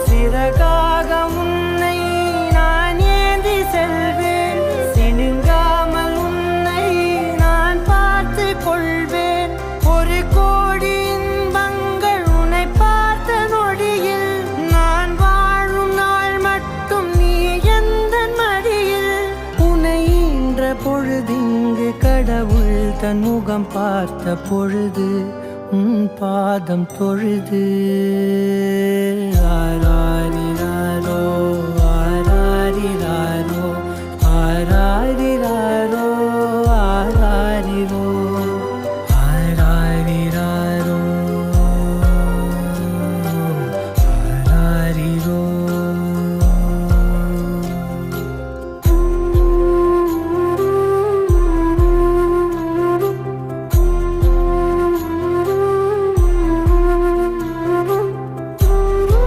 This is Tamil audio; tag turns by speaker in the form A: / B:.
A: சிறகாக உன்னை நான் ஏந்தி செல்வேன், சினுங்காமல் உன்னை நான் பார்த்து கொள்வேன். ஒரு கோடி இன்பங்கள் உன்னை பார்த்த நொடியில், நான் வாழும் நாள் மட்டும் நீ எந்த மடியில். உன்னை ஈன்ற பொழுதிங்கு கடவுள் தன் முகம் பார்த்த பொழுது உன் பாதம் தொழுது